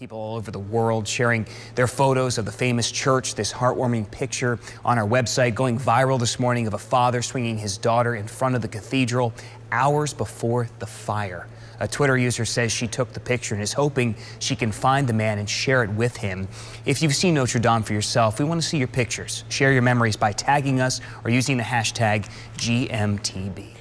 People all over the world sharing their photos of the famous church. This heartwarming picture on our website going viral this morning of a father swinging his daughter in front of the cathedral hours before the fire. A Twitter user says she took the picture and is hoping she can find the man and share it with him. If you've seen Notre Dame for yourself, we want to see your pictures. Share your memories by tagging us or using the hashtag GMTB.